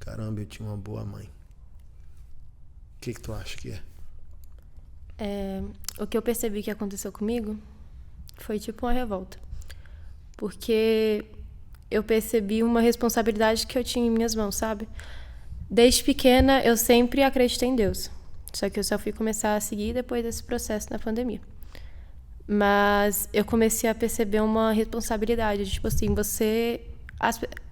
Caramba, eu tinha uma boa mãe. O que tu acha que é? O que eu percebi que aconteceu comigo foi tipo uma revolta. Porque eu percebi uma responsabilidade que eu tinha em minhas mãos, sabe? Desde pequena, eu sempre acreditei em Deus. Só que eu só fui começar a seguir depois desse processo na pandemia. Mas eu comecei a perceber uma responsabilidade. Tipo assim, você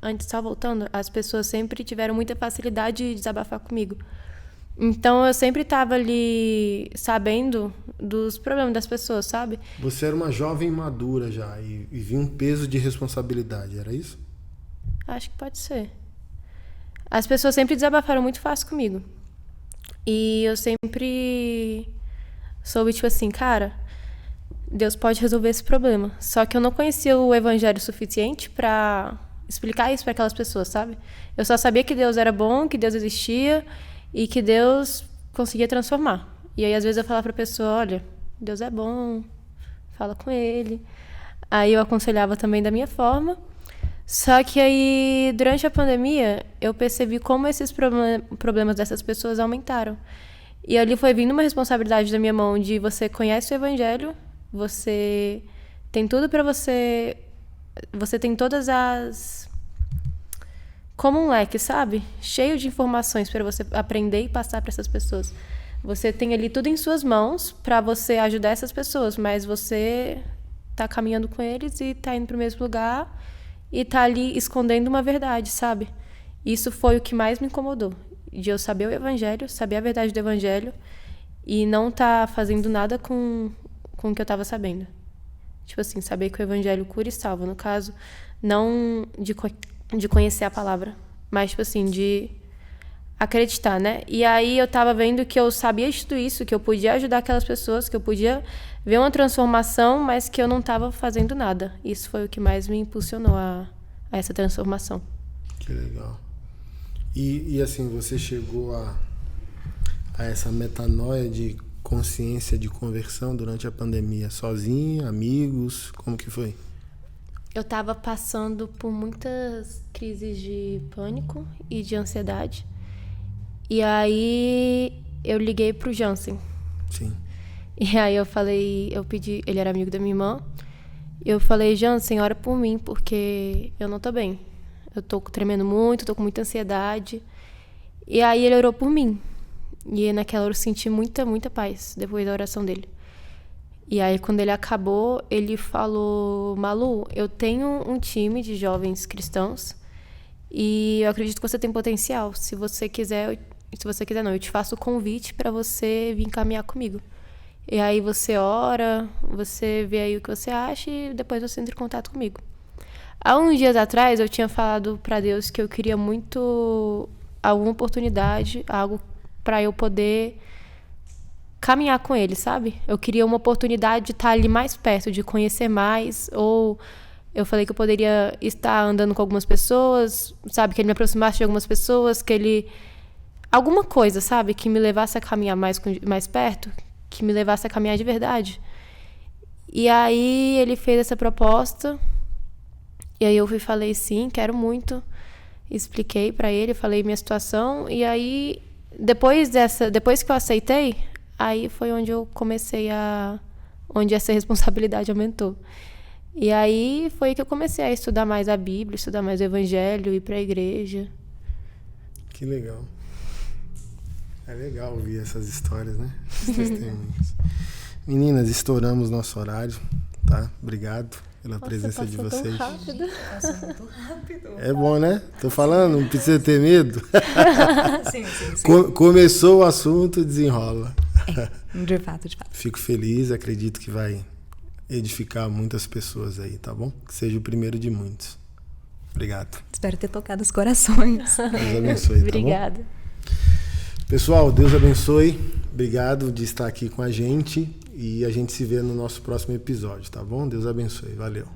Antes, só voltando, as pessoas sempre tiveram muita facilidade de desabafar comigo. Então, eu sempre estava ali sabendo dos problemas das pessoas, sabe? Você era uma jovem madura já e vinha um peso de responsabilidade, era isso? Acho que pode ser. As pessoas sempre desabafaram muito fácil comigo. E eu sempre soube, tipo assim, cara, Deus pode resolver esse problema. Só que eu não conhecia o evangelho suficiente pra explicar isso pra aquelas pessoas, sabe? Eu só sabia que Deus era bom, que Deus existia e que Deus conseguia transformar. E aí, às vezes, eu falava pra pessoa, olha, Deus é bom, fala com Ele. Aí eu aconselhava também da minha forma. Só que aí, durante a pandemia, eu percebi como esses problemas dessas pessoas aumentaram. E ali foi vindo uma responsabilidade da minha mão de você conhece o evangelho, você tem tudo pra você tem todas as... como um leque, sabe? Cheio de informações pra você aprender e passar pra essas pessoas. Você tem ali tudo em suas mãos pra você ajudar essas pessoas, mas você tá caminhando com eles e tá indo pro mesmo lugar e tá ali escondendo uma verdade, sabe? Isso foi o que mais me incomodou. De eu saber o evangelho, saber a verdade do evangelho e não tá fazendo nada com o que eu tava sabendo. Tipo assim, saber que o evangelho cura e salva. No caso, não de conhecer a palavra, mas tipo assim, de acreditar, né? E aí eu tava vendo que eu sabia de tudo isso, que eu podia ajudar aquelas pessoas, que eu podia ver uma transformação, mas que eu não tava fazendo nada. Isso foi o que mais me impulsionou a essa transformação. Que legal. E assim, você chegou a essa metanoia de consciência de conversão durante a pandemia sozinha, amigos, como que foi? Eu tava passando por muitas crises de pânico e de ansiedade. E aí eu liguei pro Jansen. Sim. E aí eu pedi, ele era amigo da minha irmã. Eu falei, Jansen, ora por mim, porque eu não tô bem. Eu tô tremendo muito, tô com muita ansiedade. E aí ele orou por mim. E naquela hora eu senti muita, muita paz, depois da oração dele. E aí quando ele acabou, ele falou, Malu, eu tenho um time de jovens cristãos e eu acredito que você tem potencial. Se você quiser não, eu te faço o convite para você vir caminhar comigo. E aí você ora, você vê aí o que você acha e depois você entra em contato comigo. Há uns dias atrás eu tinha falado para Deus que eu queria muito alguma oportunidade, algo para eu poder caminhar com ele, sabe? Eu queria uma oportunidade de estar ali mais perto, de conhecer mais, ou eu falei que eu poderia estar andando com algumas pessoas, sabe? Que ele me aproximasse de algumas pessoas, que ele... alguma coisa, sabe? Que me levasse a caminhar mais perto, que me levasse a caminhar de verdade. E aí ele fez essa proposta, e aí eu falei sim, quero muito. Expliquei pra ele, falei minha situação, e aí depois que eu aceitei, aí foi onde eu comecei onde essa responsabilidade aumentou. E aí foi que eu comecei a estudar mais a Bíblia, estudar mais o Evangelho, ir pra igreja. Que legal. É legal ouvir essas histórias, né? Esses testemunhos. Meninas, estouramos nosso horário, tá? Obrigado pela presença de vocês. Tão rápido. Passou muito rápido. É bom, né? Tô falando, não precisa ter medo. Sim. Começou o assunto, desenrola. De fato. Fico feliz, acredito que vai edificar muitas pessoas aí, tá bom? Que seja o primeiro de muitos. Obrigado. Espero ter tocado os corações. Deus abençoe, tá bom? Obrigada. Pessoal, Deus abençoe. Obrigado de estar aqui com a gente e a gente se vê no nosso próximo episódio, tá bom? Deus abençoe. Valeu.